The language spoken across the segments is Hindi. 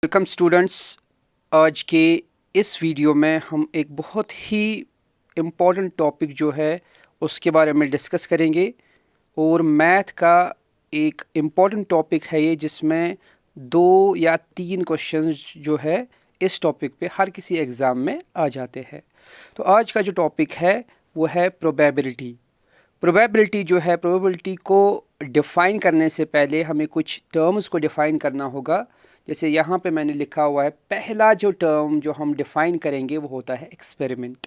Welcome students. आज के इस वीडियो में हम एक बहुत ही इम्पोर्टेंट टॉपिक जो है उसके बारे में डिस्कस करेंगे। और मैथ का एक इम्पोर्टेंट टॉपिक है ये, जिसमें 2 या 3 क्वेश्चंस जो है इस टॉपिक पे हर किसी एग्ज़ाम में आ जाते हैं। तो आज का जो टॉपिक है वो है प्रोबेबिलिटी। प्रोबेबिलिटी जो है, प्रोबेबिलिटी को डिफ़ाइन करने से पहले हमें कुछ टर्म्स को डिफ़ाइन करना होगा। जैसे यहाँ पे मैंने लिखा हुआ है, पहला जो टर्म जो हम डिफ़ाइन करेंगे वो होता है एक्सपेरिमेंट।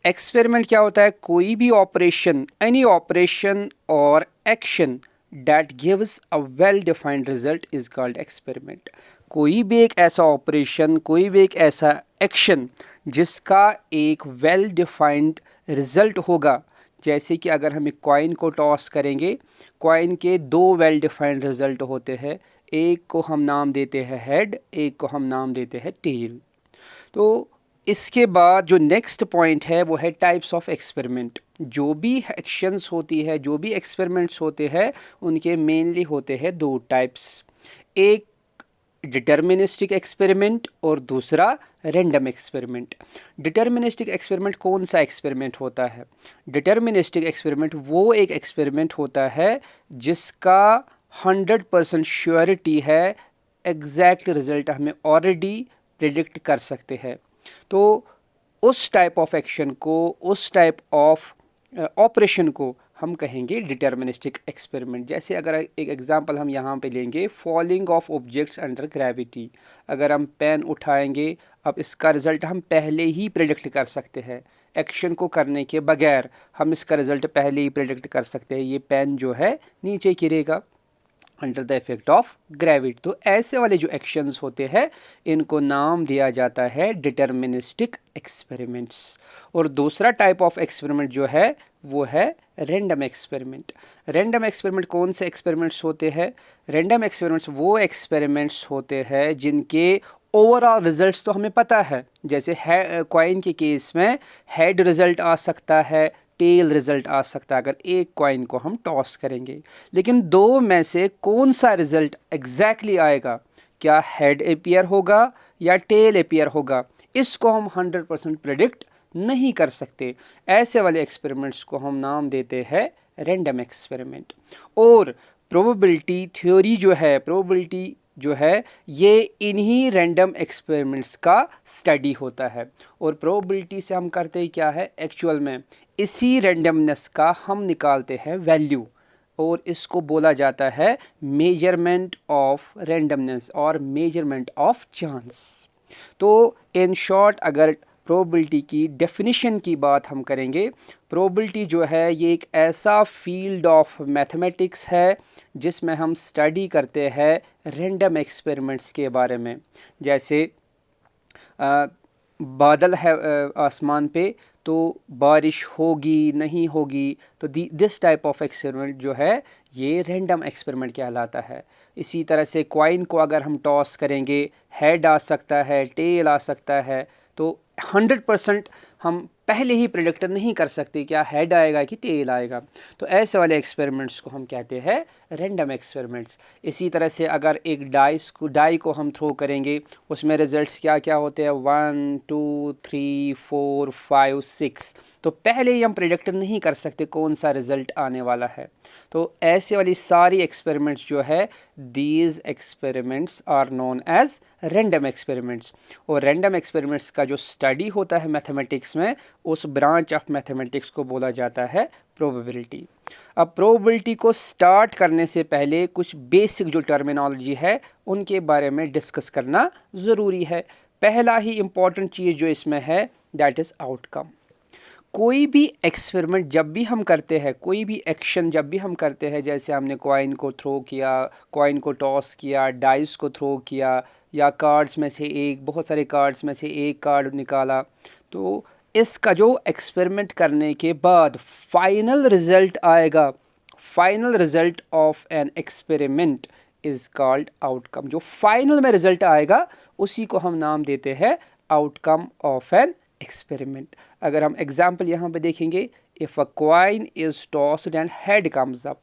एक्सपेरिमेंट क्या होता है? कोई भी ऑपरेशन, एनी ऑपरेशन और action that gives a well defined result is called experiment. कोई भी एक ऐसा ऑपरेशन, कोई भी एक ऐसा एक्शन जिसका एक वेल डिफाइंड रिजल्ट होगा। जैसे कि अगर हम एक कॉइन को टॉस करेंगे, कॉइन के 2 वेल डिफाइंड रिजल्ट होते हैं। एक को हम नाम देते हैं हेड, एक को हम नाम देते हैं टेल। तो इसके बाद जो नेक्स्ट पॉइंट है वो है टाइप्स ऑफ एक्सपेरिमेंट। जो भी एक्शंस होती है, जो भी एक्सपेरिमेंट्स होते हैं, उनके मेनली होते हैं 2 टाइप्स। एक डिटर्मिनिस्टिक एक्सपेरिमेंट और दूसरा रैंडम एक्सपेरिमेंट। डिटर्मिनिस्टिक एक्सपेरिमेंट कौन सा एक्सपेरिमेंट होता है? डिटर्मिनिस्टिक एक्सपेरिमेंट वो एक एक्सपेरिमेंट होता है जिसका 100% श्योरिटी है, एग्जैक्ट रिजल्ट हमें ऑलरेडी प्रिडिक्ट कर सकते हैं। तो उस टाइप ऑफ एक्शन को, उस टाइप ऑफ ऑपरेशन को हम कहेंगे डिटर्मिनिस्टिक एक्सपेरिमेंट। जैसे अगर एक एग्जांपल हम यहाँ पे लेंगे, falling of objects under gravity. अगर हम पेन उठाएंगे, अब इसका रिजल्ट हम पहले ही प्रिडिक्ट कर सकते हैं। एक्शन को करने के बगैर हम इसका रिजल्ट पहले ही प्रिडिक्ट कर सकते हैं, ये पेन जो है नीचे गिरेगा under the effect of gravity. तो ऐसे वाले जो एक्शंस होते हैं, इनको नाम दिया जाता है डिटर्मिनिस्टिक एक्सपेरिमेंट्स। और दूसरा टाइप ऑफ एक्सपेरिमेंट जो है वो है रैंडम एक्सपेरिमेंट। रैंडम एक्सपेरिमेंट कौन से एक्सपेरिमेंट्स होते हैं? रैंडम एक्सपेरिमेंट्स वो एक्सपेरिमेंट्स होते हैं जिनके ओवरऑल रिजल्ट्स तो हमें पता है। जैसे कॉइन के केस में हेड रिजल्ट आ सकता है, टेल रिजल्ट आ सकता है अगर एक कॉइन को हम टॉस करेंगे। लेकिन दो में से कौन सा रिजल्ट एग्जैक्टली आएगा, क्या हेड अपीयर होगा या टेल अपीयर होगा, इसको हम 100% प्रिडिक्ट नहीं कर सकते। ऐसे वाले एक्सपेरिमेंट्स को हम नाम देते हैं रैंडम एक्सपेरिमेंट। और प्रोबेबिलिटी थ्योरी जो है, प्रोबेबिलिटी जो है, ये इन्हीं रैंडम एक्सपेरिमेंट्स का स्टडी होता है। और प्रोबेबिलिटी से हम करते ही क्या है, एक्चुअल में इसी रैंडमनेस का हम निकालते हैं वैल्यू, और इसको बोला जाता है मेजरमेंट ऑफ रैंडमनेस और मेजरमेंट ऑफ चांस। तो इन शॉर्ट अगर प्रोबेबिलिटी की डेफिनेशन की बात हम करेंगे, प्रोबेबिलिटी जो है ये एक ऐसा फील्ड ऑफ मैथमेटिक्स है जिसमें हम स्टडी करते हैं रैंडम एक्सपेरिमेंट्स के बारे में। जैसे बादल है आसमान पे, तो बारिश होगी नहीं होगी, तो दिस टाइप ऑफ एक्सपेरिमेंट जो है ये रैंडम एक्सपेरिमेंट कहलाता है। इसी तरह से कॉइन को अगर हम टॉस करेंगे, हेड आ सकता है, टेल आ सकता है, तो 100% हम पहले ही प्रिडिक्ट नहीं कर सकते क्या हेड आएगा कि टेल आएगा। तो ऐसे वाले एक्सपेरिमेंट्स को हम कहते हैं रैंडम एक्सपेरिमेंट्स। इसी तरह से अगर एक डाई को हम थ्रो करेंगे, उसमें रिजल्ट्स क्या क्या होते हैं, 1 2 3 4 5 6, तो पहले ही हम प्रिडिक्ट नहीं कर सकते कौन सा रिजल्ट आने वाला है। तो ऐसे वाली सारी एक्सपेरिमेंट्स जो है, these experiments are known as random experiments. और रैंडम एक्सपेरिमेंट्स का जो स्टडी होता है मैथमेटिक्स में, उस ब्रांच ऑफ मैथमेटिक्स को बोला जाता है प्रोबेबिलिटी। अब प्रोबेबिलिटी को स्टार्ट करने से पहले कुछ बेसिक जो टर्मिनोलॉजी है उनके बारे में डिस्कस करना ज़रूरी है। पहला ही इम्पॉर्टेंट चीज़ जो इसमें है, दैट इज़ आउटकम। कोई भी एक्सपेरिमेंट जब भी हम करते हैं, कोई भी एक्शन जब भी हम करते हैं, जैसे हमने कॉइन को थ्रो किया, कॉइन को टॉस किया, डाइस को थ्रो किया, या कार्ड्स में से एक, बहुत सारे कार्ड्स में से एक कार्ड निकाला, तो इसका जो एक्सपेरिमेंट करने के बाद फाइनल रिजल्ट आएगा, final result of an experiment is called outcome. जो फाइनल में रिजल्ट आएगा उसी को हम नाम देते हैं आउटकम ऑफ एन एक्सपेरिमेंट। अगर हम एग्जाम्पल यहाँ पे देखेंगे, if a coin is tossed and head comes up,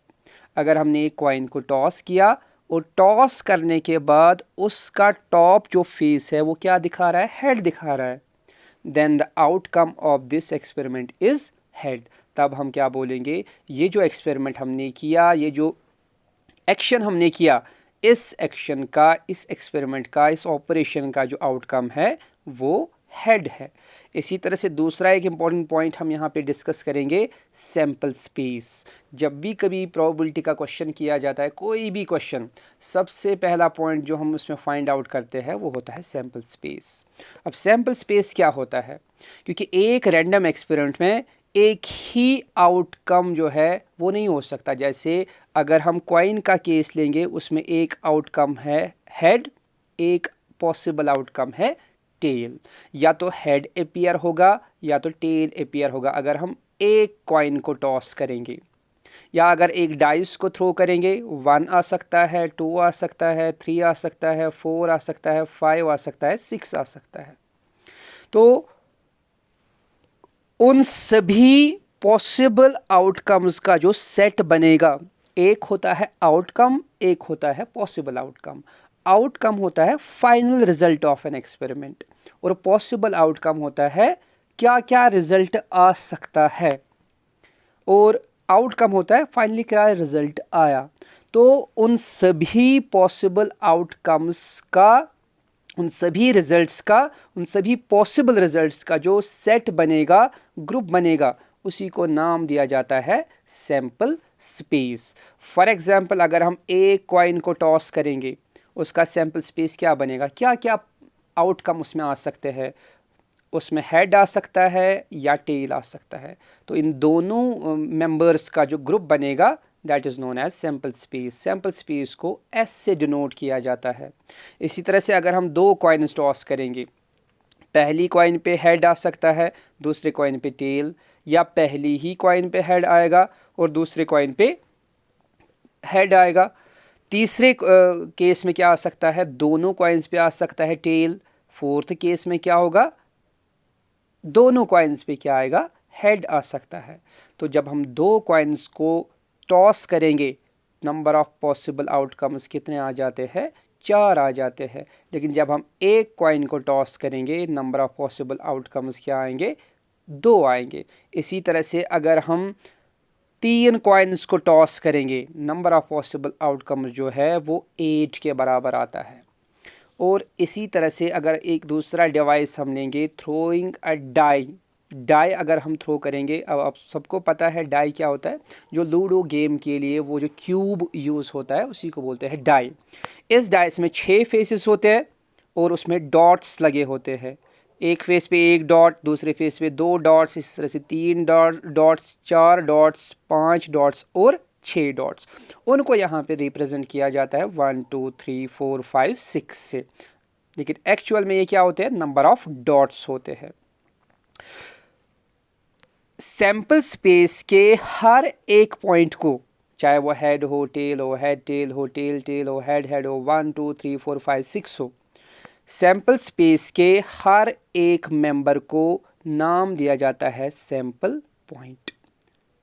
अगर हमने एक क्वाइन को टॉस किया, और टॉस करने के बाद उसका टॉप जो फेस है वो क्या दिखा रहा है, हेड दिखा रहा है, then the outcome of this experiment is head. तब हम क्या बोलेंगे, ये जो एक्सपेरिमेंट हमने किया, ये जो एक्शन हमने किया, इस एक्शन का, इस एक्सपेरिमेंट का, इस ऑपरेशन का जो आउटकम है वो हेड है। इसी तरह से दूसरा एक इम्पॉर्टेंट पॉइंट हम यहाँ पे डिस्कस करेंगे, सैम्पल स्पेस। जब भी कभी प्रोबेबिलिटी का क्वेश्चन किया जाता है, कोई भी क्वेश्चन, सबसे पहला पॉइंट जो हम उसमें फाइंड आउट करते हैं वो होता है सैम्पल स्पेस। अब सैम्पल स्पेस क्या होता है, क्योंकि एक रैंडम एक्सपेरिमेंट में एक ही आउटकम जो है वो नहीं हो सकता। जैसे अगर हम कॉइन का केस लेंगे, उसमें एक आउटकम है हेड, एक पॉसिबल आउटकम है टेल। या तो हेड अपीयर होगा या तो टेल अपीयर होगा अगर हम एक कॉइन को टॉस करेंगे, या अगर एक डाइस को थ्रो करेंगे, 1 आ सकता है, 2 आ सकता है, 3 आ सकता है, 4 आ सकता है, 5 आ सकता है, 6 आ सकता है। तो उन सभी पॉसिबल आउटकम्स का जो सेट बनेगा, एक होता है आउटकम, एक होता है पॉसिबल आउटकम। आउटकम होता है final result of an experiment, और पॉसिबल आउटकम होता है क्या क्या रिजल्ट आ सकता है, और आउटकम होता है फाइनली क्या रिजल्ट आया। तो उन सभी पॉसिबल आउटकम्स का, उन सभी रिजल्ट्स का, उन सभी पॉसिबल रिजल्ट्स का जो सेट बनेगा, ग्रुप बनेगा, उसी को नाम दिया जाता है सैम्पल स्पेस। फॉर एग्जांपल अगर हम एक कॉइन को टॉस करेंगे, उसका सैम्पल स्पेस क्या बनेगा, क्या क्या आउटकम उसमें आ सकते हैं, उसमें हेड आ सकता है या टेल आ सकता है। तो इन दोनों मेंबर्स का जो ग्रुप बनेगा that is known as sample space. Sample space को एस से डिनोट किया जाता है। इसी तरह से अगर हम दो कॉइन्स टॉस करेंगे, पहली कॉइन पे हेड आ सकता है, दूसरे कॉइन पे टेल, या पहली ही कॉइन पे हेड आएगा और दूसरे कॉइन पे हेड आएगा। तीसरे केस में क्या आ सकता है, दोनों कॉइन्स पे आ सकता है टेल। फोर्थ केस में क्या होगा, दोनों कॉइन्स पे क्या आएगा, हेड आ सकता है। तो जब हम दो कॉइन्स को टॉस करेंगे, नंबर ऑफ पॉसिबल आउटकम्स कितने आ जाते हैं, 4 आ जाते हैं। लेकिन जब हम एक कॉइन को टॉस करेंगे, नंबर ऑफ पॉसिबल आउटकम्स क्या आएंगे, 2 आएंगे। इसी तरह से अगर हम 3 कॉइन्स को टॉस करेंगे, नंबर ऑफ पॉसिबल आउटकम्स जो है वो 8 के बराबर आता है। और इसी तरह से अगर एक दूसरा डिवाइस हम लेंगे, थ्रोइंग अ डाई, डाई अगर हम थ्रो करेंगे, अब आप सबको पता है डाई क्या होता है, जो लूडो गेम के लिए वो जो क्यूब यूज़ होता है उसी को बोलते हैं डाई। इस डाइस में 6 फेसेस होते हैं और उसमें डॉट्स लगे होते हैं। एक फेस पे एक डॉट, दूसरे फेस पे 2 डॉट्स, इस तरह से 3 डॉट्स, 4 डॉट्स, 5 डॉट्स और 6 डॉट्स। उनको यहाँ पे रिप्रेजेंट किया जाता है 1 2 3 4 5 6 से। लेकिन एक्चुअल में ये क्या होते हैं, नंबर ऑफ डॉट्स होते हैं। सैंपल स्पेस के हर एक पॉइंट को, चाहे वो हेड हो, टेल हो, हेड टेल हो, टेल टेल हो, हेड हेड हो, 1 2 3 4 5 6 हो, सैंपल स्पेस के हर एक मेंबर को नाम दिया जाता है सैंपल पॉइंट।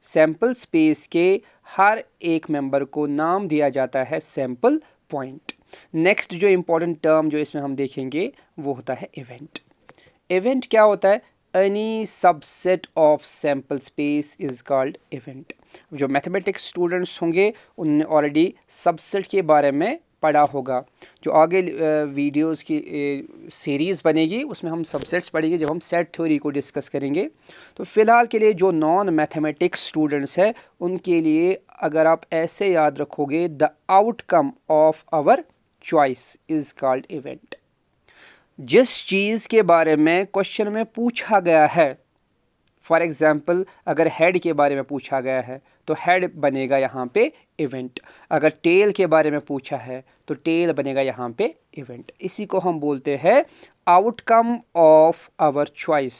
सैंपल स्पेस के हर एक मेंबर को नाम दिया जाता है सैंपल पॉइंट। नेक्स्ट जो इंपॉर्टेंट टर्म जो इसमें हम देखेंगे वो होता है इवेंट। इवेंट क्या होता है, any subset of sample space is called event. जो मैथमेटिक्स स्टूडेंट्स होंगे उनने ऑलरेडी सबसेट के बारे में पढ़ा होगा। जो आगे वीडियोस की सीरीज़ बनेगी उसमें हम सबसेट्स पढ़ेंगे जब हम सेट थ्योरी को डिस्कस करेंगे। तो फ़िलहाल के लिए जो नॉन मैथमेटिक्स स्टूडेंट्स हैं उनके लिए अगर आप ऐसे याद रखोगे, the outcome of our choice is called event. जिस चीज़ के बारे में क्वेश्चन में पूछा गया है, फॉर एग्ज़ाम्पल अगर हेड के बारे में पूछा गया है तो हेड बनेगा यहाँ पे इवेंट। अगर टेल के बारे में पूछा है तो टेल बनेगा यहाँ पे इवेंट। इसी को हम बोलते हैं आउटकम ऑफ आवर चॉइस।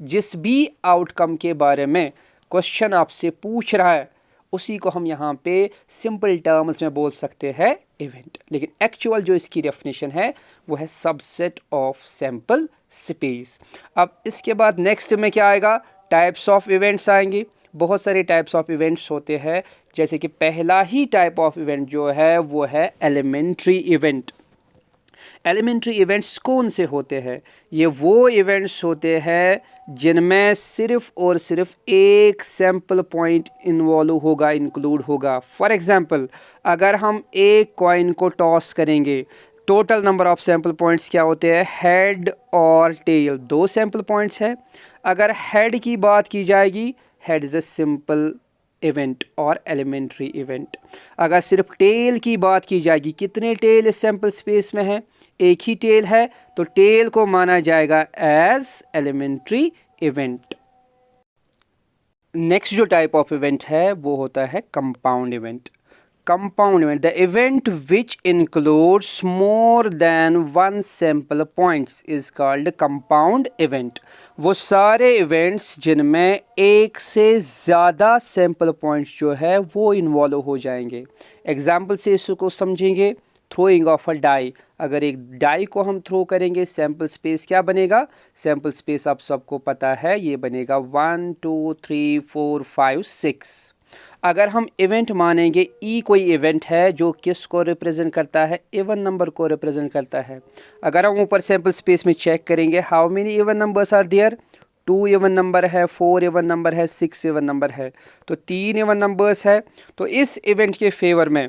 जिस भी आउटकम के बारे में क्वेश्चन आपसे पूछ रहा है उसी को हम यहाँ पे सिंपल टर्म्स में बोल सकते हैं इवेंट। लेकिन एक्चुअल जो इसकी डेफिनेशन है वो है सबसेट ऑफ सैंपल स्पेस। अब इसके बाद नेक्स्ट में क्या आएगा, टाइप्स ऑफ इवेंट्स आएंगे। बहुत सारे टाइप्स ऑफ इवेंट्स होते हैं, जैसे कि पहला ही टाइप ऑफ इवेंट जो है वो है एलिमेंट्री इवेंट। एलिमेंट्री इवेंट्स कौन से होते हैं? ये वो इवेंट्स होते हैं जिनमें सिर्फ और सिर्फ एक सैम्पल पॉइंट इन्वॉल्व होगा, इंक्लूड होगा। फॉर एग्जांपल, अगर हम एक कॉइन को टॉस करेंगे, total number of sample points क्या होते हैं? हेड और टेल, दो सैम्पल पॉइंट्स है। अगर हेड की बात की जाएगी, head is a simple event और एलिमेंट्री इवेंट। अगर सिर्फ टेल की बात की जाएगी, कितने टेल इस सैम्पल स्पेस में है? एक ही टेल है, तो टेल को माना जाएगा एज एलिमेंट्री इवेंट। नेक्स्ट जो टाइप ऑफ इवेंट है वो होता है compound event. Compound event, the event which includes more than one sample points is called compound event. वो सारे इवेंट्स जिनमें एक से ज़्यादा सैम्पल पॉइंट्स जो है वो इन्वॉल्व हो जाएंगे। एग्जाम्पल से इसको समझेंगे। थ्रोइंग ऑफ अ डाई, अगर एक डाई को हम थ्रो करेंगे, सैम्पल स्पेस क्या बनेगा? सैम्पल स्पेस आप सबको पता है, ये बनेगा 1 2 3 4 5 6। अगर हम इवेंट मानेंगे, ई कोई इवेंट है जो किस को रिप्रेजेंट करता है? इवन नंबर को रिप्रेजेंट करता है। अगर हम ऊपर सैम्पल स्पेस में चेक करेंगे, how many even numbers are there? 2 even number है, 4 इवन नंबर है, 6 इवन नंबर है, तो 3 इवन नंबर्स है। तो इस इवेंट के फेवर में,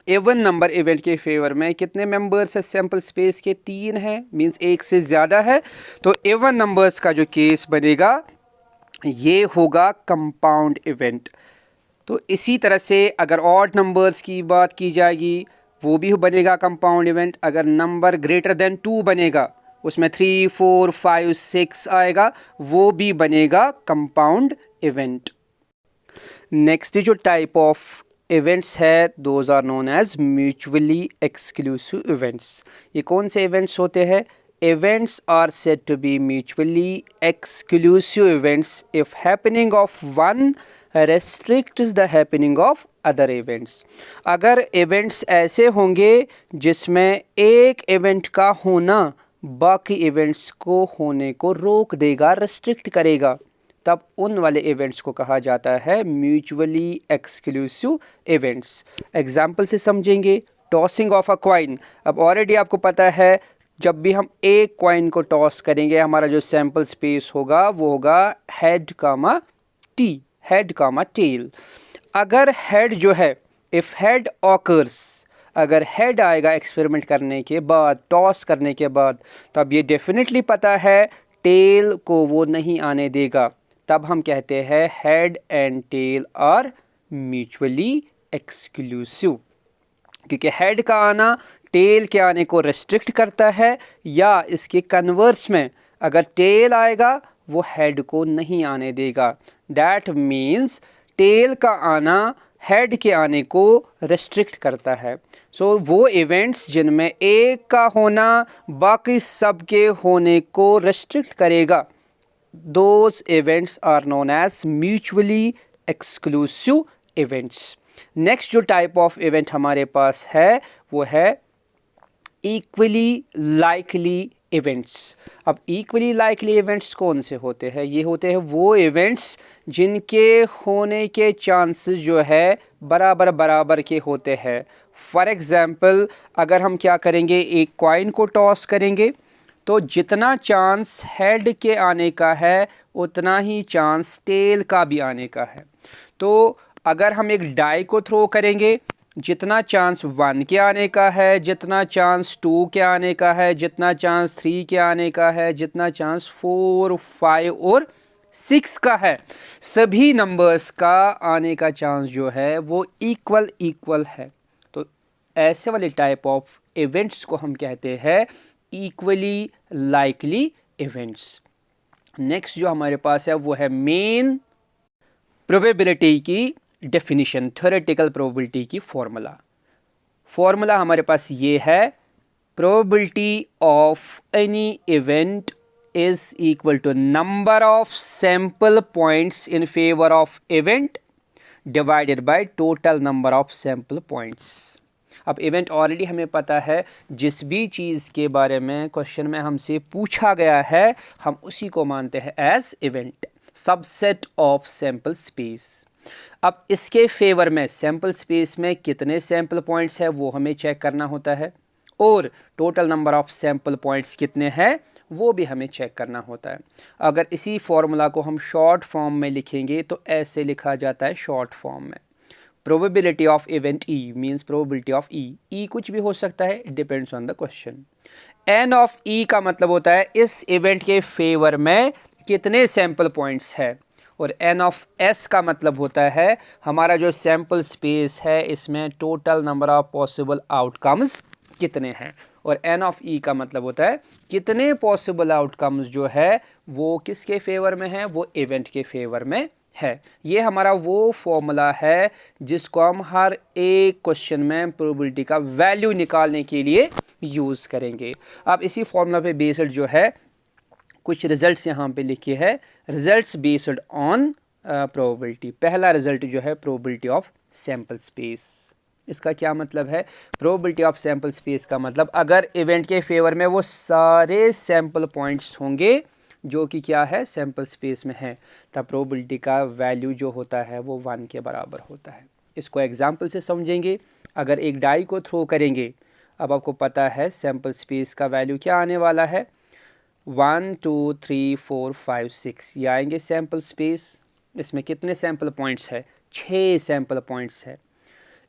इवन नंबर इवेंट के फेवर में कितने मेंबर्स है सैम्पल स्पेस के? 3 है, मींस एक से ज़्यादा है। तो इवन नंबर्स का जो केस बनेगा ये होगा कंपाउंड इवेंट। तो इसी तरह से अगर ऑड नंबर्स की बात की जाएगी, वो भी बनेगा कंपाउंड इवेंट। अगर नंबर ग्रेटर देन 2 बनेगा, उसमें 3 4 5 6 आएगा, वो भी बनेगा कंपाउंड इवेंट। नेक्स्ट जो टाइप ऑफ इवेंट्स है, those are known as mutually exclusive events. ये कौन से इवेंट्स होते हैं? Events are said to be mutually exclusive events if happening of one restricts the happening of other events। अगर इवेंट्स ऐसे होंगे जिसमें एक इवेंट का होना बाकी इवेंट्स को होने को रोक देगा, रेस्ट्रिक्ट करेगा, तब उन वाले इवेंट्स को कहा जाता है म्यूचुअली एक्सक्लूसिव इवेंट्स। एग्जाम्पल से समझेंगे, टॉसिंग ऑफ अ कॉइन। अब ऑलरेडी आपको पता है, जब भी हम एक कॉइन को टॉस करेंगे, हमारा जो सैम्पल स्पेस होगा वो होगा हेड कामा टी, हेड कामा टेल। अगर हेड जो है, इफ हेड ऑकर्स, अगर हेड आएगा एक्सपेरिमेंट करने के बाद, टॉस करने के बाद, तब ये डेफिनेटली पता है टेल को वो नहीं आने देगा। तब हम कहते हैं head and tail are mutually exclusive, क्योंकि हेड का आना टेल के आने को रेस्ट्रिक्ट करता है, या इसके कन्वर्स में अगर टेल आएगा वो हेड को नहीं आने देगा। दैट मीन्स टेल का आना हेड के आने को रेस्ट्रिक्ट करता है। सो वो इवेंट्स जिनमें एक का होना बाकी सब के होने को रेस्ट्रिक्ट करेगा, those events are known as mutually exclusive events. Next जो टाइप ऑफ इवेंट हमारे पास है वो है इक्वली लाइकली इवेंट्स। अब इक्वली लाइकली इवेंट्स कौन से होते हैं? ये होते हैं वो इवेंट्स जिनके होने के चांसेस जो है बराबर बराबर के होते हैं। फॉर एग्जांपल, अगर हम क्या करेंगे, एक कॉइन को टॉस करेंगे, तो जितना चांस हेड के आने का है उतना ही चांस टेल का भी आने का है। तो अगर हम एक डाई को थ्रो करेंगे, जितना चांस 1 के आने का है, जितना चांस 2 के आने का है, जितना चांस 3 के आने का है, जितना चांस 4 5 और 6 का है, सभी नंबर्स का आने का चांस जो है वो इक्वल है। तो ऐसे वाले टाइप ऑफ इवेंट्स को हम कहते हैं इक्वली लाइकली इवेंट्स। नेक्स्ट जो हमारे पास है वो है मेन प्रोबेबिलिटी की डेफिनेशन, थ्योरेटिकल प्रोबेबिलिटी की फॉर्मूला हमारे पास ये है, probability of any event is equal to number of sample points in favor of event divided by total number of sample points। अब इवेंट ऑलरेडी हमें पता है, जिस भी चीज़ के बारे में क्वेश्चन में हमसे पूछा गया है हम उसी को मानते हैं as event. Subset of sample space. अब इसके फेवर में सैम्पल स्पेस में कितने सैम्पल पॉइंट्स है वो हमें चेक करना होता है, और total number of sample points कितने हैं वो भी हमें चेक करना होता है। अगर इसी फॉर्मूला को हम शॉर्ट फॉर्म में लिखेंगे तो ऐसे लिखा जाता है शॉर्ट फॉर्म में, probability of event E means probability of E कुछ भी हो सकता है, it depends on the question. N of E का मतलब होता है इस इवेंट के फेवर में कितने सैम्पल पॉइंट्स है, और एन ऑफ एस का मतलब होता है हमारा जो सैम्पल स्पेस है इसमें total number of possible outcomes कितने हैं, और एन ऑफ ई का मतलब होता है कितने पॉसिबल आउटकम्स जो है वो किसके फेवर में है, वो इवेंट के फेवर में है। ये हमारा वो फॉर्मूला है जिसको हम हर एक क्वेश्चन में प्रोबेबिलिटी का वैल्यू निकालने के लिए यूज़ करेंगे। अब इसी फॉर्मूला पे बेस्ड जो है कुछ रिजल्ट्स यहाँ पे लिखे हैं, रिजल्ट्स बेस्ड ऑन प्रोबेबिलिटी। पहला रिजल्ट जो है प्रोबेबिलिटी ऑफ सैम्पल स्पेस। इसका क्या मतलब है, प्रोबेबिलिटी ऑफ सैम्पल स्पेस का मतलब अगर इवेंट के फेवर में वो सारे सैम्पल पॉइंट्स होंगे जो कि क्या है सैम्पल स्पेस में है, तब प्रोबेबिलिटी का वैल्यू जो होता है वो 1 के बराबर होता है। इसको एग्जांपल से समझेंगे। अगर एक डाई को थ्रो करेंगे, अब आपको पता है सैम्पल स्पेस का वैल्यू क्या आने वाला है, 1 2 3 4 5 6 ये आएंगे सैम्पल स्पेस। इसमें कितने सैम्पल पॉइंट्स है, 6 सैम्पल पॉइंट्स है।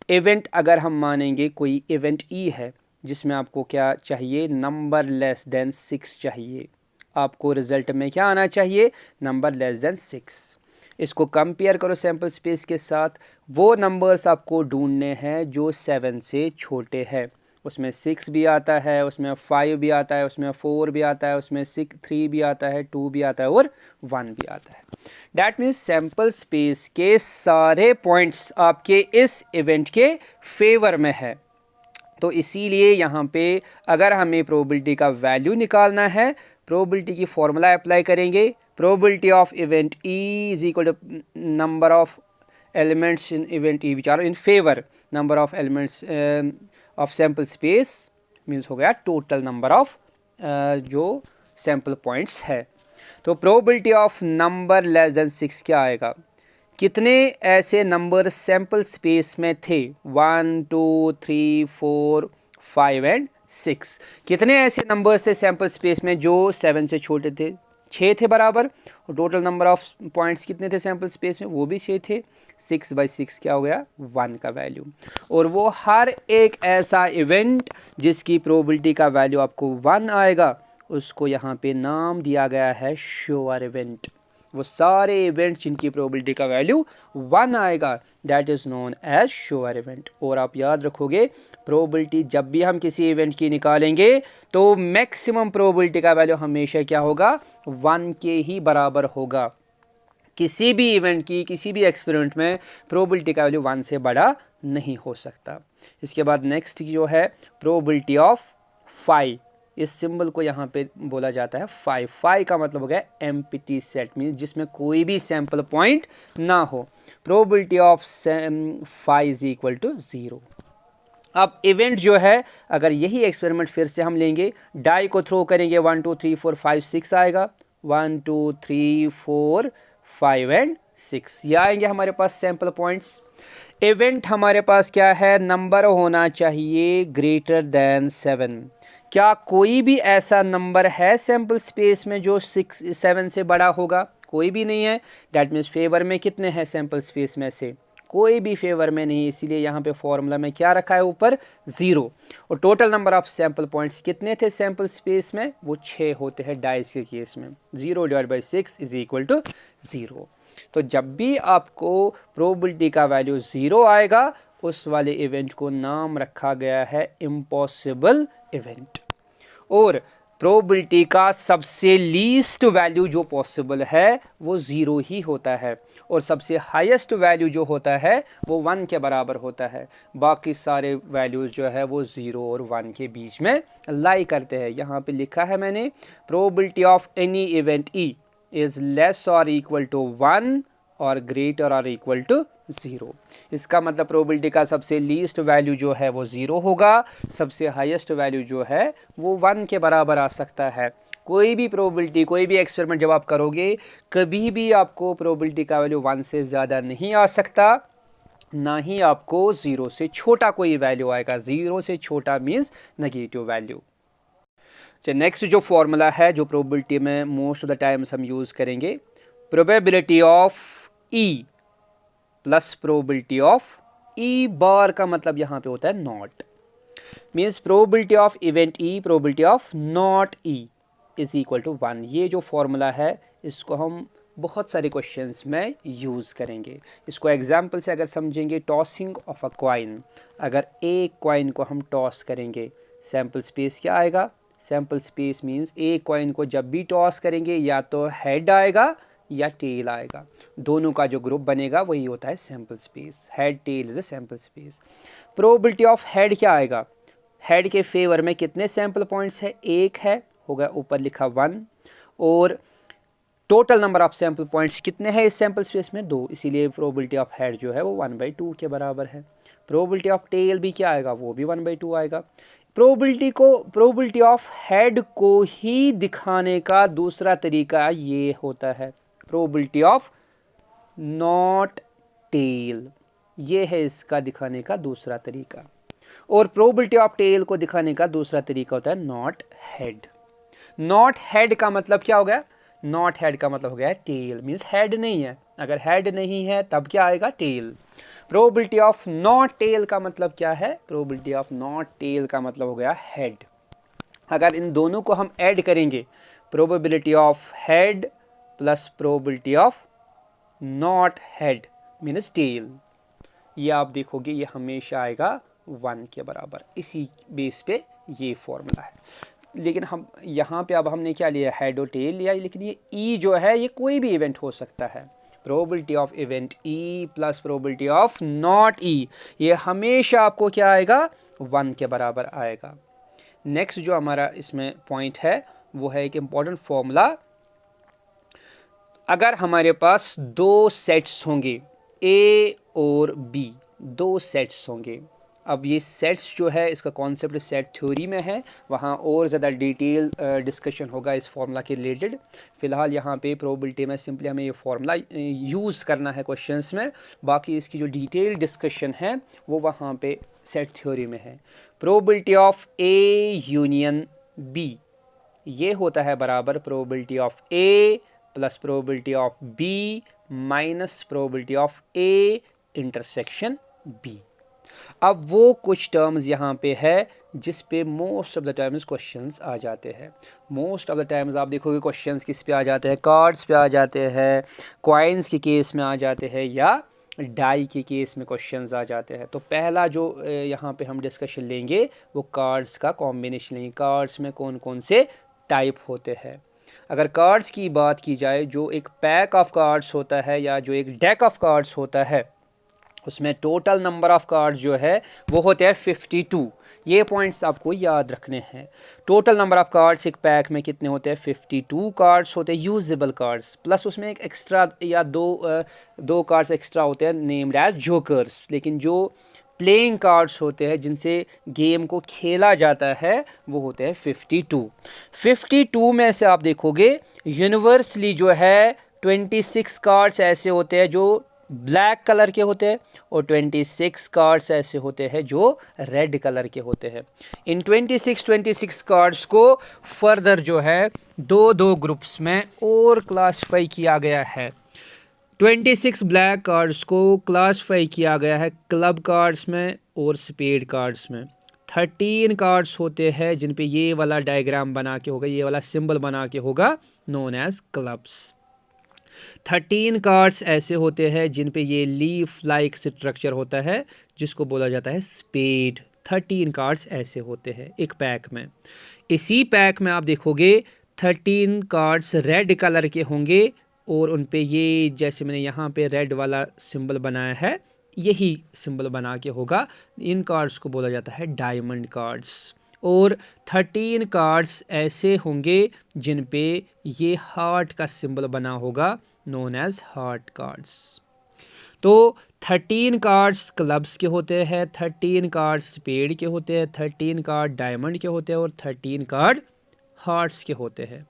इवेंट अगर हम मानेंगे कोई इवेंट ई है जिसमें आपको क्या चाहिए, नंबर लेस देन 6 चाहिए। आपको रिजल्ट में क्या आना चाहिए, नंबर लेस देन 6। इसको कंपेयर करो सैम्पल स्पेस के साथ, वो नंबर्स आपको ढूंढने हैं जो 7 से छोटे हैं। उसमें 6 भी आता है, उसमें 5 भी आता है, उसमें 4 भी आता है, उसमें 3 भी आता है, 2 भी आता है और 1 भी आता है। डैट मीन्स सैम्पल स्पेस के सारे पॉइंट्स आपके इस इवेंट के फेवर में है। तो इसीलिए यहाँ पे अगर हमें प्रोबेबिलिटी का वैल्यू निकालना है, प्रोबेबिलिटी की फॉर्मूला अप्लाई करेंगे, probability of event E is equal to number of elements in event E which are in favour number of elements of sample space, means हो गया टोटल नंबर ऑफ जो सैम्पल पॉइंट्स है। तो probability of number less than 6 क्या आएगा, कितने ऐसे नंबर सैम्पल स्पेस में थे, 1 2 3 4 5 एंड 6। कितने ऐसे नंबर्स थे सैम्पल स्पेस में जो 7 से छोटे थे, 6 थे बराबर। और टोटल नंबर ऑफ पॉइंट्स कितने थे सैम्पल स्पेस में, वो भी 6 थे। 6/6 क्या हो गया, 1 का वैल्यू। और वो हर एक ऐसा इवेंट जिसकी प्रोबेबिलिटी का वैल्यू आपको 1 आएगा उसको यहाँ पे नाम दिया गया है श्योर इवेंट। वो सारे इवेंट जिनकी प्रोबेबिलिटी का वैल्यू 1 आएगा that is known as sure event. और आप याद रखोगे प्रोबेबिलिटी जब भी हम किसी इवेंट की निकालेंगे तो मैक्सिमम प्रोबेबिलिटी का वैल्यू हमेशा क्या होगा, 1 के ही बराबर होगा। किसी भी इवेंट की किसी भी एक्सपेरिमेंट में प्रोबेबिलिटी का वैल्यू 1 से बड़ा नहीं हो सकता। इसके बाद नेक्स्ट जो है प्रोबेबिलिटी ऑफ फाई। इस सिंबल को यहाँ पे बोला जाता है फाई। फाई का मतलब हो गया एम्प्टी सेट, मीन्स जिसमें कोई भी सैम्पल पॉइंट ना हो। Probability of phi is equal to 0। अब इवेंट जो है अगर यही एक्सपेरिमेंट फिर से हम लेंगे, डाई को थ्रो करेंगे, 1 2 3 4 5 6 आएगा, 1 2 3 4 5 एंड 6 ये आएंगे हमारे पास सैम्पल पॉइंट्स। इवेंट हमारे पास क्या है, नंबर होना चाहिए ग्रेटर देन 7। क्या कोई भी ऐसा नंबर है सैम्पल स्पेस में जो 7 से बड़ा होगा, कोई भी नहीं है। डैट मीन्स फेवर में कितने हैं सैम्पल स्पेस में से, कोई भी फेवर में नहीं, इसीलिए यहाँ पे फॉर्मूला में क्या रखा है ऊपर, 0। और total number of sample points कितने थे सैम्पल स्पेस में, वो 6 होते हैं डाइस के केस में। 0/6 इज इक्वल टू 0। तो जब भी आपको प्रोबेबिलिटी का वैल्यू 0 आएगा उस वाले इवेंट को नाम रखा गया है इम्पॉसिबल इवेंट। और प्रोबेबिलिटी का सबसे लीस्ट वैल्यू जो पॉसिबल है वो 0 ही होता है, और सबसे हाईएस्ट वैल्यू जो होता है वो 1 के बराबर होता है। बाकी सारे वैल्यूज़ जो है वो 0 और 1 के बीच में लाई करते हैं। यहाँ पे लिखा है मैंने, probability of any event E is less और इक्वल टू 1 और ग्रेटर और इक्वल टू 0। इसका मतलब प्रोबेबिलिटी का सबसे लीस्ट वैल्यू जो है वो 0 होगा, सबसे हाईएस्ट वैल्यू जो है वो 1 के बराबर आ सकता है। कोई भी प्रोबेबिलिटी, कोई भी एक्सपेरिमेंट जब आप करोगे, कभी भी आपको प्रोबेबिलिटी का वैल्यू 1 से ज़्यादा नहीं आ सकता, ना ही आपको 0 से छोटा कोई वैल्यू आएगा। 0 से छोटा मीन्स नेगेटिव वैल्यू। चलिए नेक्स्ट जो फॉर्मूला है जो प्रोबेबिलिटी में मोस्ट ऑफ द टाइम्स हम यूज़ करेंगे, probability of E plus probability of E bar का मतलब यहाँ पे होता है not, means probability of event E probability of not E is equal to 1। ये जो फॉर्मूला है इसको हम बहुत सारे क्वेश्चंस में यूज़ करेंगे। इसको एग्जांपल से अगर समझेंगे, टॉसिंग ऑफ अ कॉइन, अगर एक कॉइन को हम टॉस करेंगे, सैम्पल स्पेस क्या आएगा? सैम्पल स्पेस मीन्स एक कॉइन को जब भी टॉस करेंगे या तो हेड आएगा या टेल आएगा, दोनों का जो ग्रुप बनेगा वही होता है sample space. Head tail is a sample space. Probability of head क्या आएगा? हेड के फेवर में कितने सैम्पल पॉइंट्स है? एक है, होगा ऊपर लिखा 1, और total number of sample points कितने हैं इस सैम्पल स्पेस में? 2, इसीलिए प्रोबेबिलिटी ऑफ हेड जो है वो 1/2 के बराबर है। प्रोबेबिलिटी ऑफ टेल भी क्या आएगा? वो भी 1/2 आएगा। प्रोबेबिलिटी ऑफ हेड को ही दिखाने का दूसरा तरीका ये होता है, प्रोबेबिलिटी ऑफ नॉट टेल, ये है इसका दिखाने का दूसरा तरीका। और प्रोबेबिलिटी ऑफ टेल को दिखाने का दूसरा तरीका होता है नॉट हेड। नॉट हेड का मतलब क्या हो गया? नॉट हेड का मतलब हो गया टेल, मीन्स हेड नहीं है। अगर हेड नहीं है तब क्या आएगा? Tail. Probability of not tail का मतलब क्या है? प्रोबेबिलिटी ऑफ नॉट टेल का मतलब हो गया हेड। अगर इन दोनों को हम ऐड करेंगे, probability of head plus probability of not head means tail, ये आप देखोगे ये हमेशा आएगा 1 के बराबर। इसी बेस पे ये फॉर्मूला है। लेकिन हम यहाँ पे अब हमने क्या लिया? हेड और टेल लिया, लेकिन ये ई जो है ये कोई भी इवेंट हो सकता है। Probability of event E plus probability of not E, ये हमेशा आपको क्या आएगा? 1 के बराबर आएगा। नेक्स्ट जो हमारा इसमें पॉइंट है वो है एक इम्पॉर्टेंट फॉर्मूला। अगर हमारे पास 2 सेट्स होंगे, ए और बी, 2 सेट्स होंगे। अब ये सेट्स जो है इसका कॉन्सेप्ट सेट थ्योरी में है, वहाँ और ज़्यादा डिटेल डिस्कशन होगा इस फॉर्मूला के रिलेटेड। फ़िलहाल यहाँ पे प्रोबेबिलिटी में सिंपली हमें ये फॉर्मूला यूज़ करना है क्वेश्चंस में, बाकी इसकी जो डिटेल डिस्कशन है वो वहाँ पे सेट थ्योरी में है। Probability of A union B, ये होता है बराबर probability of A plus probability of B minus probability of A intersection B. अब वो कुछ टर्म्स यहाँ पे है जिस पे most of the times questions आ जाते हैं। मोस्ट ऑफ द टाइम्स आप देखोगे क्वेश्चंस किस पे आ जाते हैं? कार्ड्स पे आ जाते हैं, कॉइन्स के केस में आ जाते हैं, या डाई के केस में क्वेश्चंस आ जाते हैं। तो पहला जो यहाँ पे हम डिस्कशन लेंगे वो कार्ड्स का कॉम्बिनेशन लेंगे। कार्ड्स में कौन कौन से टाइप होते हैं? अगर कार्ड्स की बात की जाए, जो एक पैक ऑफ कार्ड्स होता है या जो एक डेक ऑफ कार्ड्स होता है, उसमें टोटल नंबर ऑफ कार्ड जो है वो होते हैं 52। ये पॉइंट्स आपको याद रखने हैं। टोटल नंबर ऑफ कार्ड्स एक पैक में कितने होते हैं? 52 कार्ड्स होते हैं यूजेबल कार्ड्स, प्लस उसमें एक एक्स्ट्रा या दो कार्ड्स एक्स्ट्रा होते हैं नेम्ड एज जोकर्स। लेकिन जो प्लेइंग कार्ड्स होते हैं जिनसे गेम को खेला जाता है वो होते हैं 52। 52 में से आप देखोगे यूनिवर्सली जो है 26 कार्ड्स ऐसे होते हैं जो ब्लैक कलर के होते हैं, और 26 कार्ड्स ऐसे होते हैं जो रेड कलर के होते हैं। इन 26 कार्ड्स को फर्दर जो है दो ग्रुप्स में और क्लासिफाई किया गया है। 26 ब्लैक कार्ड्स को क्लासिफाई किया गया है क्लब कार्ड्स में और स्पेड कार्ड्स में। 13 कार्ड्स होते हैं जिन पे ये वाला डायग्राम बना के होगा, ये वाला सिंबल बना के होगा, नोन एज क्लब्स। 13 कार्ड्स ऐसे होते हैं जिन पे ये लीफ लाइक स्ट्रक्चर होता है जिसको बोला जाता है स्पेड। 13 कार्ड्स ऐसे होते हैं एक पैक में। इसी पैक में आप देखोगे 13 कार्ड्स रेड कलर के होंगे, और उन पे ये जैसे मैंने यहाँ पे रेड वाला सिंबल बनाया है यही सिंबल बना के होगा। इन कार्ड्स को बोला जाता है डायमंड कार्ड्स। और 13 कार्ड्स ऐसे होंगे जिन पे ये हार्ट का सिंबल बना होगा, नोन एज हार्ट कार्ड्स। तो 13 कार्ड्स क्लब्स के होते हैं, 13 कार्ड्स स्पेड के होते हैं, 13 कार्ड डायमंड के होते हैं, और 13 कार्ड हार्ट्स के होते हैं।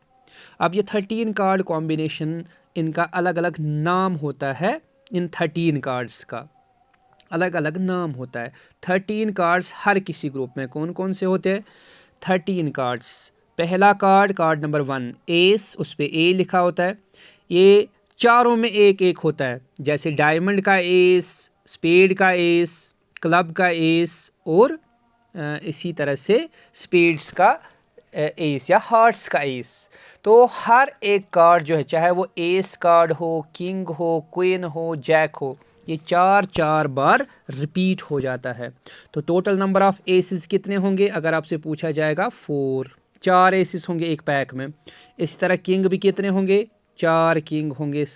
अब ये 13 कार्ड कॉम्बिनेशन, इनका अलग अलग नाम होता है। इन 13 कार्ड्स का अलग अलग नाम होता है। 13 कार्ड्स हर किसी ग्रुप में कौन कौन से होते हैं? 13 कार्ड्स। पहला कार्ड, कार्ड नंबर 1 एस, उस पर ए लिखा होता है। ये चारों में एक एक होता है, जैसे डायमंड का एस, स्पेड का एस, क्लब का एस, और इसी तरह से स्पेड्स का एस या हार्ट्स का एस। तो हर एक कार्ड जो है, चाहे वो एस कार्ड हो, किंग हो, क्वीन हो, जैक हो, ये 4 बार रिपीट हो जाता है। तो टोटल नंबर ऑफ एसेस कितने होंगे अगर आपसे पूछा जाएगा? 4 एसेस होंगे एक पैक में। इसी तरह किंग भी कितने होंगे? 4 किंग होंगे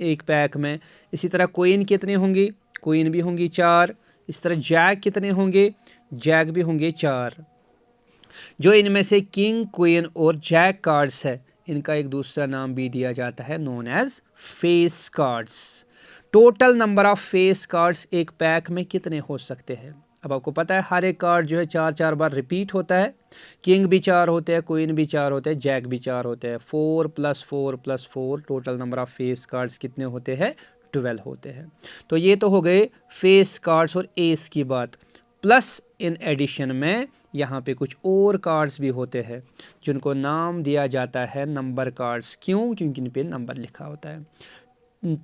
एक पैक में। इसी तरह क्वीन कितने होंगी? क्वीन भी होंगी 4। इस तरह जैक कितने होंगे? जैक भी होंगे 4। जो इनमें से किंग, क्वीन और जैक कार्ड्स है, इनका एक दूसरा नाम भी दिया जाता है, known as face cards. Total number of face cards एक पैक में कितने हो सकते हैं? अब आपको पता है हर एक कार्ड जो है 4 बार रिपीट होता है। किंग भी 4 होते हैं, क्वीन भी 4 होते हैं, जैक भी 4 होते हैं। 4 + 4 + 4 total number of face cards कितने होते हैं? 12 होते हैं। तो ये तो हो गए फेस कार्ड्स और एस की बात। प्लस इन एडिशन में यहाँ पे कुछ और कार्ड्स भी होते हैं जिनको नाम दिया जाता है नंबर कार्ड्स। क्यों? क्योंकि इन पे नंबर लिखा होता है।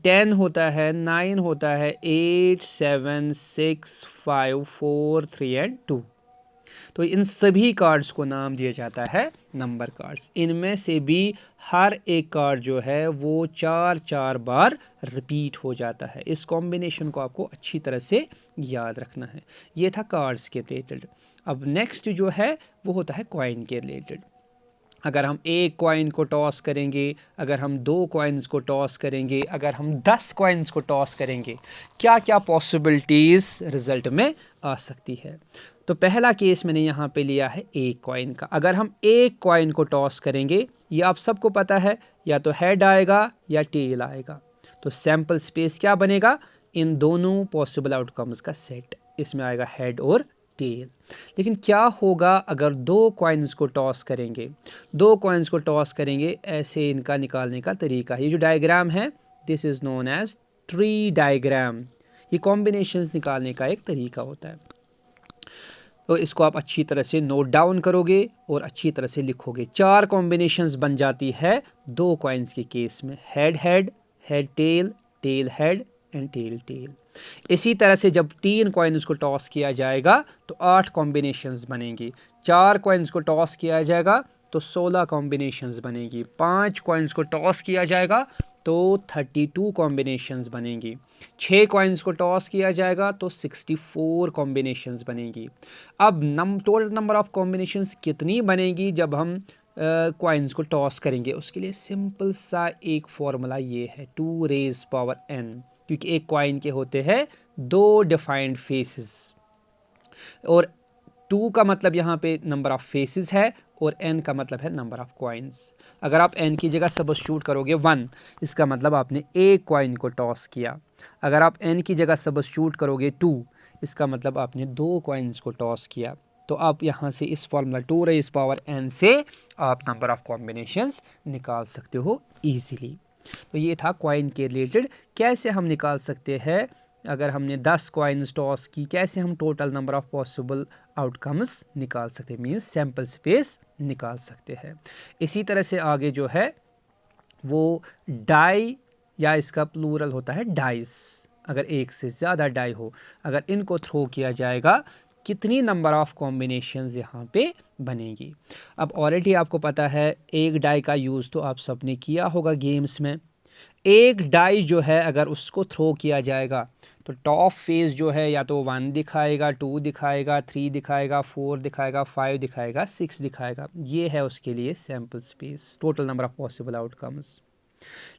10 होता है, 9 होता है, 8, 7, 6, 5, 4, 3 एंड 2। तो इन सभी कार्ड्स को नाम दिया जाता है नंबर कार्ड्स। इनमें से भी हर एक कार्ड जो है वो 4 बार रिपीट हो जाता है। इस कॉम्बिनेशन को आपको अच्छी तरह से याद रखना है। ये था कार्ड्स के रिलेटेड। अब नेक्स्ट जो है वो होता है कॉइन के रिलेटेड। अगर हम एक कॉइन को टॉस करेंगे, अगर हम 2 कॉइन्स को टॉस करेंगे, अगर हम 10 कॉइन्स को टॉस करेंगे, क्या क्या पॉसिबिलिटीज़ रिजल्ट में आ सकती है? तो पहला केस मैंने यहाँ पे लिया है एक कॉइन का। अगर हम एक कॉइन को टॉस करेंगे, ये आप सबको पता है, या तो हेड आएगा या टेल आएगा। तो सैम्पल स्पेस क्या बनेगा? इन दोनों पॉसिबल आउटकम्स का सेट। इसमें आएगा हेड और टेल। लेकिन क्या होगा अगर 2 कॉइन्स को टॉस करेंगे? 2 कॉइन्स को टॉस करेंगे, ऐसे इनका निकालने का तरीका। ये जो डायग्राम है, this is known as tree diagram. ये कॉम्बिनेशंस निकालने का एक तरीका होता है। तो इसको आप अच्छी तरह से नोट डाउन करोगे और अच्छी तरह से लिखोगे। 4 कॉम्बिनेशंस बन जाती है 2 कॉइन्स के केस में, head head, head tail, tail head and tail tail. इसी तरह से जब 3 कॉइन्स को टॉस किया जाएगा तो 8 कॉम्बिनेशंस बनेंगी। 4 कॉइन्स को टॉस किया जाएगा तो 16 कॉम्बिनेशंस बनेगी। 5 कॉइन्स को टॉस किया जाएगा तो 32 कॉम्बिनेशंस बनेंगी। 6 कॉइन्स को टॉस किया जाएगा तो 64 कॉम्बिनेशंस बनेंगी। अब टोटल नंबर ऑफ कॉम्बिनेशंस कितनी बनेगी जब हम कॉइन्स को टॉस करेंगे? उसके लिए सिंपल सा एक फॉर्मूला ये है, 2 raised power n। क्योंकि एक कॉइन के होते हैं 2 डिफाइंड फेसेस, और 2 का मतलब यहाँ पे नंबर ऑफ फेसेस है और n का मतलब है नंबर ऑफ कॉइन्स। अगर आप n की जगह सब्स्टिट्यूट करोगे 1, इसका मतलब आपने एक कॉइन को टॉस किया। अगर आप n की जगह सब्स्टिट्यूट करोगे 2, इसका मतलब आपने 2 कॉइन्स को टॉस किया। तो आप यहाँ से इस फॉर्मूला 2 raised power n से आप नंबर ऑफ कॉम्बिनेशंस निकाल सकते हो ईजीली। तो ये था कॉइन के रिलेटेड। कैसे हम निकाल सकते हैं? अगर हमने 10 कॉइन्स टॉस की, कैसे हम total number of possible outcomes निकाल सकते हैं, मीन्स सैम्पल स्पेस निकाल सकते हैं। इसी तरह से आगे जो है वो डाई, या इसका प्लूरल होता है डाइस। अगर एक से ज़्यादा डाई हो, अगर इनको थ्रो किया जाएगा, कितनी नंबर ऑफ कॉम्बिनेशंस यहाँ पे बनेगी? अब ऑलरेडी आपको पता है एक डाई का यूज़ तो आप सबने किया होगा गेम्स में। एक डाई जो है अगर उसको थ्रो किया जाएगा तो टॉप फेस जो है या तो 1 दिखाएगा, 2 दिखाएगा, 3 दिखाएगा, 4 दिखाएगा, 5 दिखाएगा, 6 दिखाएगा। ये है उसके लिए sample space, total number of possible outcomes.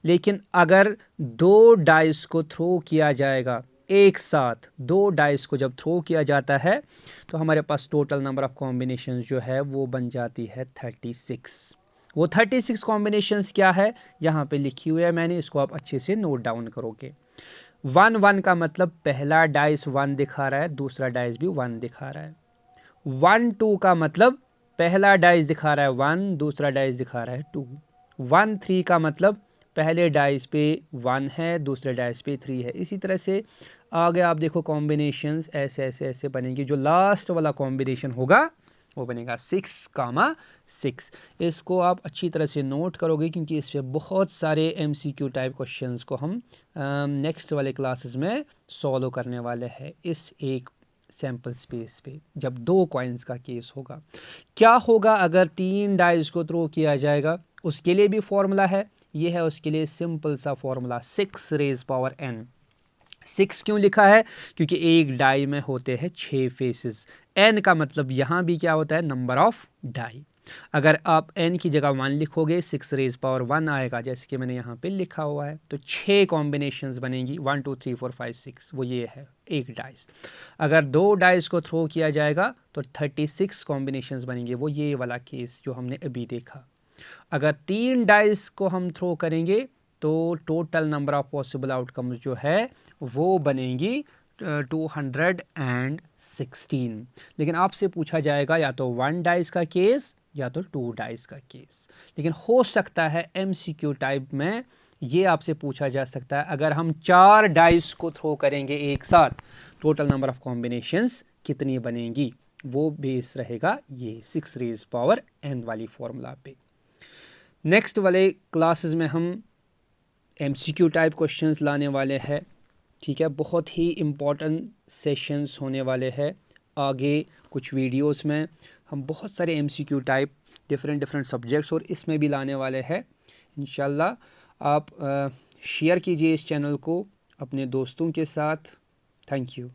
लेकिन अगर 2 डाइस को थ्रो किया जाएगा एक साथ, 2 डाइस को जब थ्रो किया जाता है तो हमारे पास टोटल नंबर ऑफ कॉम्बिनेशंस जो है वो बन जाती है 36। वो 36 कॉम्बिनेशंस क्या है यहाँ पे लिखी हुई है मैंने, इसको आप अच्छे से नोट डाउन करोगे। 1 का मतलब पहला डाइस 1 दिखा रहा है, दूसरा डाइस भी 1 दिखा रहा है। 1 2 का मतलब पहला डाइस दिखा रहा है 1, दूसरा डाइस दिखा रहा है 2। 1 3 का मतलब पहले डाइस पे 1 है, दूसरे डाइस पे 3 है। इसी तरह से आगे आप देखो कॉम्बिनेशंस ऐसे ऐसे ऐसे बनेंगे। जो लास्ट वाला कॉम्बिनेशन होगा वो बनेगा 6, इसको आप अच्छी तरह से नोट करोगे क्योंकि इस पे बहुत सारे MCQ टाइप क्वेश्चंस को हम नेक्स्ट वाले क्लासेस में सॉल्व करने वाले हैं इस एक सैम्पल स्पेस पे। जब 2 कॉइन्स का केस होगा, क्या होगा अगर 3 डाइस को थ्रो किया जाएगा, उसके लिए भी फॉर्मूला है। ये है उसके लिए सिंपल सा फॉर्मूला 6 रेज पावर n। 6 क्यों लिखा है? क्योंकि एक डाई में होते हैं 6 फेसेस। n का मतलब यहाँ भी क्या होता है? Number of die. अगर आप n की जगह 1 लिखोगे 6 रेज पावर 1 आएगा, जैसे कि मैंने यहाँ पे लिखा हुआ है। तो 6 कॉम्बिनेशंस बनेंगी 1 2 3 4 5 6, वो ये है एक डाइस। अगर 2 डाइस को थ्रो किया जाएगा तो 36 कॉम्बिनेशंस बनेंगे, वो ये वाला केस जो हमने अभी देखा। अगर 3 डाइस को हम थ्रो करेंगे तो total number of possible outcomes जो है वो बनेंगी 216। लेकिन आपसे पूछा जाएगा या तो 1 डाइस का केस या तो 2 डाइस का केस। लेकिन हो सकता है MCQ टाइप में ये आपसे पूछा जा सकता है अगर हम 4 डाइस को थ्रो करेंगे एक साथ, टोटल नंबर ऑफ कॉम्बिनेशंस कितनी बनेंगी, वो बेस रहेगा ये 6 रेज पावर n वाली फॉर्मूला पे। नेक्स्ट वाले क्लासेस में हम MCQ टाइप क्वेश्चंस लाने वाले हैं, ठीक है। बहुत ही इम्पॉर्टेंट सेशंस होने वाले हैं आगे कुछ वीडियोस में। हम बहुत सारे MCQ टाइप डिफरेंट सब्जेक्ट्स और इसमें भी लाने वाले हैं इंशाल्लाह। आप शेयर कीजिए इस चैनल को अपने दोस्तों के साथ। Thank you.